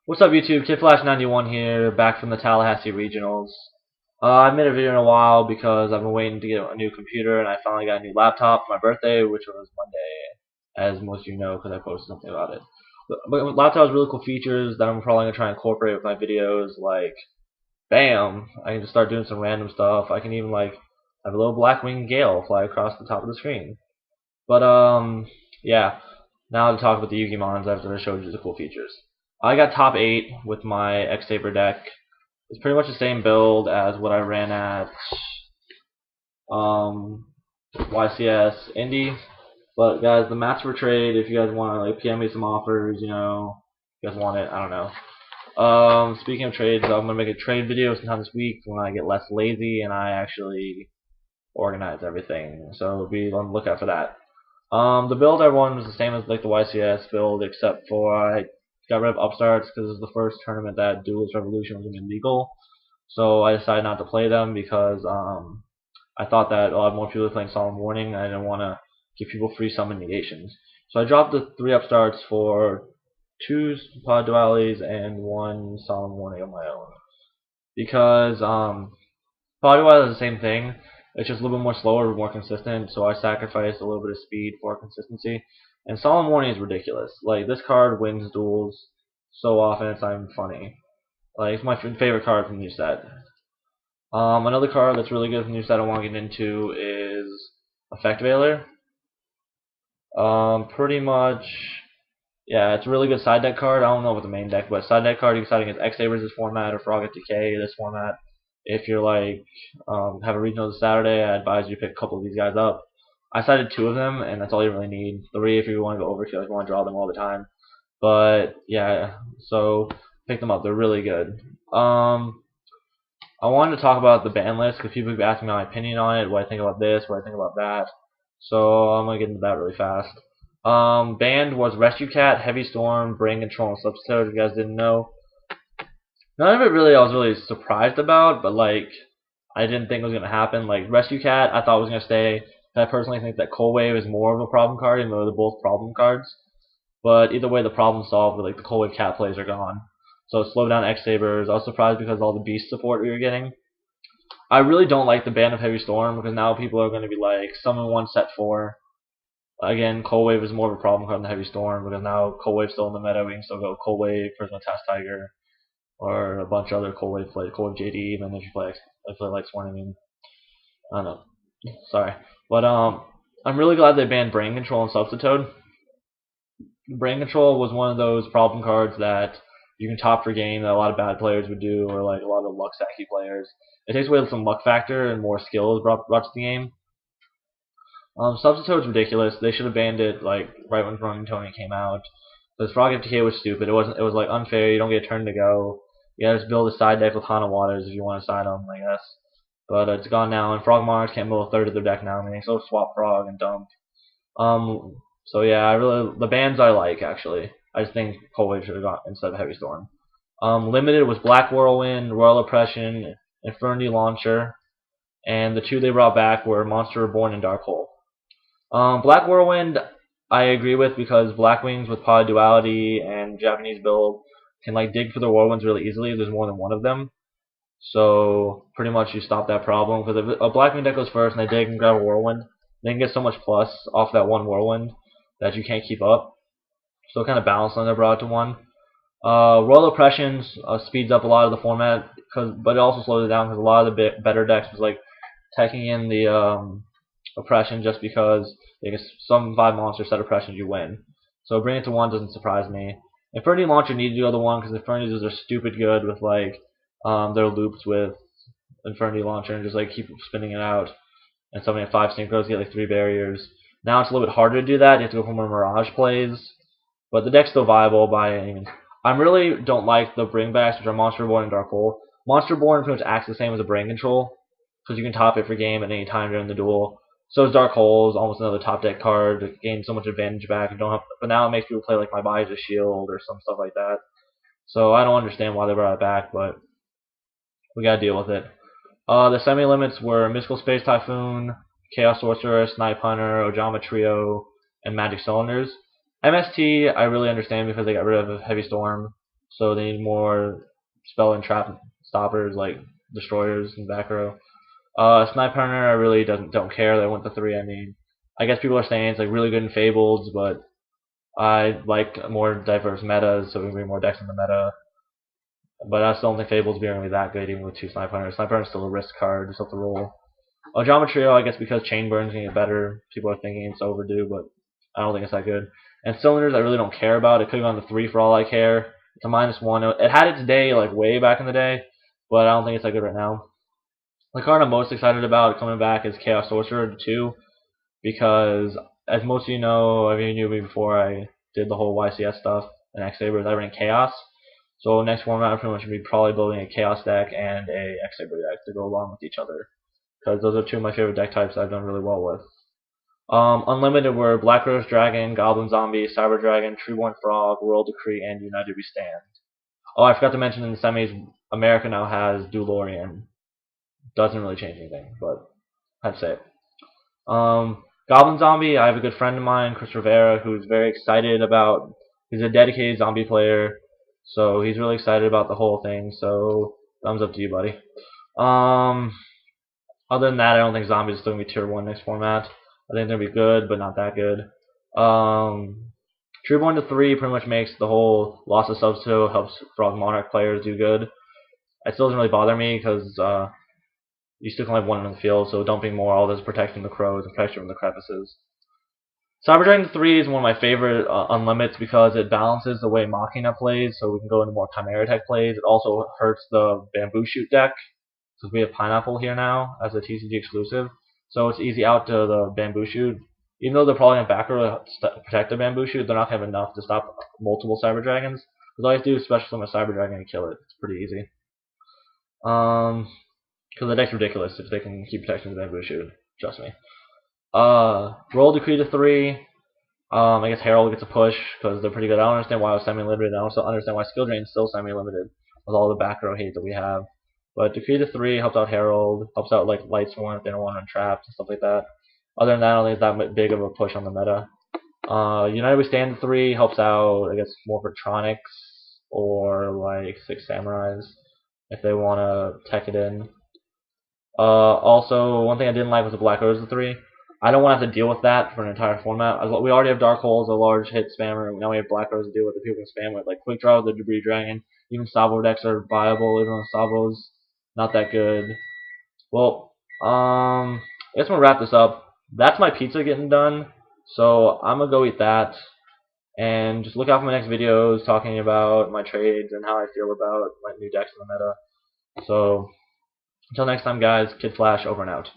What's up, YouTube? KidFlash91 here, back from the Tallahassee Regionals. I haven't made a video in a while because I've been waiting to get a new computer, and I finally got a new laptop for my birthday, which was Monday, as most of you know because I posted something about it. But the laptop has really cool features that I'm probably going to try and incorporate with my videos, like, bam! I can just start doing some random stuff. I can even, like, have a little Blackwing Gale fly across the top of the screen. But, yeah. Now to talk about the Yugimons after I showed you the cool features. I got top 8 with my X-Saber deck. It's pretty much the same build as what I ran at YCS Indy. But guys, the mats for trade, if you guys want to like PM me some offers, you know, if you guys want it, I don't know. Speaking of trades, I'm gonna make a trade video sometime this week when I get less lazy and I actually organize everything. So be on the lookout for that. The build I won was the same as like the YCS build, except for I got rid of upstarts because it was the first tournament that Duelist Revolution was illegal. So I decided not to play them because I thought that a lot more people were playing Solemn Warning. And I didn't want to give people free summon negations. So I dropped the 3 upstarts for 2 Pod Dualities and 1 Solemn Warning of my own. Because Pod Duality is the same thing. It's just a little bit more slower, more consistent, so I sacrificed a little bit of speed for consistency. And Solemn Warning is ridiculous. Like, this card wins duels so often it's not even funny. Like, it's my favorite card from the new set. Another card that's really good from the new set I want to get into is Effect Veiler. Pretty much, yeah, it's a really good side deck card. I don't know about the main deck, but side deck card you can side against X-Sabers this format or Frog of Decay this format. If you're like have a regional this Saturday, I advise you pick a couple of these guys up. I cited 2 of them, and that's all you really need. 3 if you want to go overkill, if you want to draw them all the time. But yeah, so pick them up. They're really good. I wanted to talk about the ban list because people keep asking me my opinion on it, what I think about this, what I think about that. So I'm gonna get into that really fast. Banned was Rescue Cat, Heavy Storm, Brain Control, and Substitute. If you guys didn't know. None of it really I was really surprised about, but like I didn't think it was gonna happen. Like Rescue Cat, I thought was gonna stay. I personally think that Cold Wave is more of a problem card, even though they're both problem cards. But either way, the problem's solved. Like the Cold Wave Cat plays are gone, so slow down X-Sabers. I was surprised because of all the beast support we were getting. I really don't like the ban of Heavy Storm because now people are going to be like summon 1 set 4. Again, Cold Wave is more of a problem card than Heavy Storm because now Cold Wave's still in the meta. We can still go Cold Wave, Prisma Test Tiger, or a bunch of other Cold Wave play, Cold Wave JD, even if you play like Sworn. I mean, I don't know. Sorry, but I'm really glad they banned Brain Control and Substitute. Brain Control was one of those problem cards that you can top for game that a lot of bad players would do, or like a lot of luck sacky players. It takes away some luck factor and more skill is brought to the game. Substitute is ridiculous. They should have banned it like right when Frog and Tony came out. Because Frog FTK was stupid. It was like unfair. You don't get a turn to go. You gotta just build a side deck with Hana Waters if you want to side them, I guess. But it's gone now, and Frog Monarchs can't build a third of their deck now. I mean, so swap Frog and dump. So yeah, the bans I like actually. I just think Cold Wave should have gone instead of Heavy Storm. Limited was Black Whirlwind, Royal Oppression, Infernity Launcher, and the 2 they brought back were Monster Reborn and Dark Hole. Black Whirlwind I agree with because Blackwings with Pod Duality and Japanese build can like dig for the Whirlwinds really easily if there's more than one of them. So pretty much you stop that problem because if a Blackwing deck goes first and they dig and grab a Whirlwind, they can get so much plus off that one Whirlwind that you can't keep up. So it kind of balanced when they're brought to 1. Royal Oppressions speeds up a lot of the format, but it also slows it down because a lot of the better decks was like teching in the Oppression just because they can summon 5 monster set Oppressions you win. So bringing it to 1 doesn't surprise me. Infernity Launcher needed to go to 1 because Infernities are stupid good with like their loops with Infernity Launcher and just like keep spinning it out and summoning 5 synchros, get like 3 barriers. Now it's a little bit harder to do that. You have to go for more Mirage plays. But the deck's still viable by any means. I really don't like the bringbacks, which are Monster Reborn and Dark Hole. Monster Reborn pretty much acts the same as a Brain Control, because you can top it for game at any time during the duel. So is Dark Hole, is almost another top deck card to gain so much advantage back. You don't have, but now it makes people play like My Body's a Shield or some stuff like that. So I don't understand why they brought it back, but we gotta deal with it. The semi-limits were Mystical Space Typhoon, Chaos Sorcerer, Snipe Hunter, Ojama Trio, and Magic Cylinders. MST I really understand because they got rid of Heavy Storm, so they need more spell and trap stoppers like destroyers and back row. Snipe Hunter I really don't care. They went the 3. I mean, I guess people are saying it's like really good in Fabled, but I like more diverse metas, so we can bring more decks in the meta. But I still don't think Fable's being really that good, even with 2 Snipe Hunters. Snipe Hunter's still a risk card, just have to roll. Geometry, I guess because Chain Burn's gonna get better, people are thinking it's overdue, but I don't think it's that good. And Cylinders, I really don't care about. It could have gone to 3 for all I care. It's a -1. It had its day, like, way back in the day, but I don't think it's that good right now. The card I'm most excited about coming back is Chaos Sorcerer 2, because, as most of you know, I mean, you knew me before I did the whole YCS stuff and X Sabers, I ran Chaos. So next format, I'm pretty much going to be probably building a Chaos deck and a X Saber deck to go along with each other, because those are 2 of my favorite deck types I've done really well with. Unlimited were Black Rose Dragon, Goblin Zombie, Cyber Dragon, Treeborn Frog, World Decree, and United We Stand. Oh, I forgot to mention in the semis, America now has Dulorian. Doesn't really change anything, but I'd say it. Goblin Zombie, I have a good friend of mine, Chris Rivera, who's very excited about. He's a dedicated zombie player, so he's really excited about the whole thing. So thumbs up to you, buddy. Other than that, I don't think zombies is still gonna be tier 1 next format. I think they're gonna be good, but not that good. Tier 1 to 3 pretty much makes the whole loss of substitute, helps Frog Monarch players do good. It still doesn't really bother me because you still can have 1 in the field, so dumping more all this protecting the crows and protection from the crevices. Cyber Dragon 3 is one of my favorite unlimits because it balances the way Machina plays, so we can go into more Chimera Tech plays. It also hurts the Bamboo Shoot deck, because we have Pineapple here now as a TCG exclusive, so it's easy out to the Bamboo Shoot. Even though they're probably going to back row to protect the Bamboo Shoot, they're not going to have enough to stop multiple Cyber Dragons. Because all you have to do is special summon a Cyber Dragon and kill it. It's pretty easy. Because the deck's ridiculous if they can keep protecting the Bamboo Shoot. Trust me. Roll Decree to 3. I guess Herald gets a push because they're pretty good. I don't understand why it was semi-limited. I don't understand why Skill Drain's still semi-limited with all the back row hate that we have. But Decree to 3 helps out Herald, helps out like Lightsworn if they don't want Untrapped and stuff like that. Other than that, I don't think it's that big of a push on the meta. United We Stand to 3 helps out, I guess, more for Tronics or like 6 Samurais if they want to tech it in. Also, one thing I didn't like was the Black Rose to 3. I don't want to have to deal with that for an entire format. We already have Dark Holes, a large hit spammer. Now we have Black Rose to deal with. The people can spam with, like Quick Draw with the Debris Dragon. Even Sabo decks are viable, even though Sabo's not that good. Well, I guess I'm gonna wrap this up. That's my pizza getting done, so I'm gonna go eat that. And just look out for my next videos talking about my trades and how I feel about my new decks in the meta. So, until next time, guys, Kid Flash over and out.